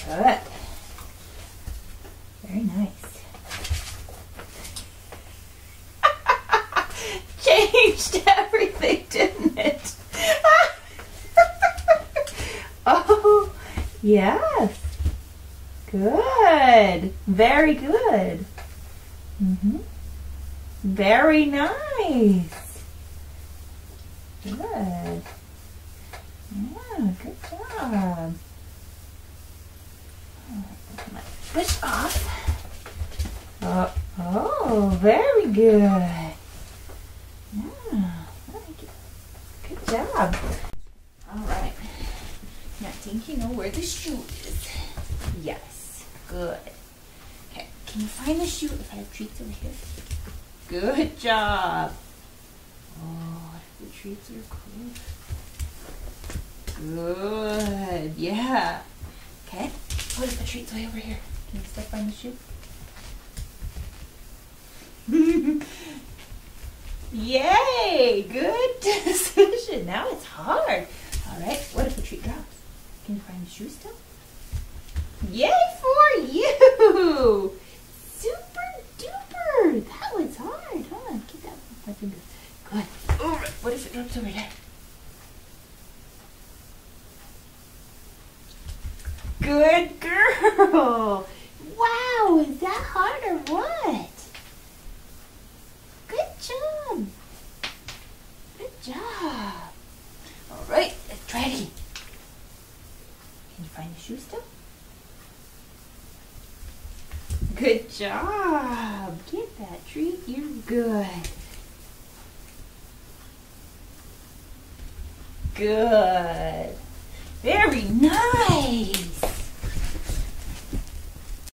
Good. Very nice. Changed everything, didn't it? Oh, yes. Good. Very good. Very nice. Good. Yeah, good job. Push off. Oh, very good. Yeah, good job. All right. Now, I think you know where the shoe is. Yes, good. Okay, can you find the shoe if I have treats over here? Good job. Oh, the treats are cool. Good, yeah. Okay, what if the treats way over here? Can you still find the shoe? Yay, good decision. Now it's hard. All right, what if the treat drops? Can you find the shoe still? Yay for you! Super duper! That was hard. Hold on, get that with my fingers. Good. All right, what if it drops over there? Good girl! Wow, is that hard or what? Good job! Good job! Alright, let's try it again. Can you find the shoe still? Good job! Get that treat, you're good. Good. Very nice!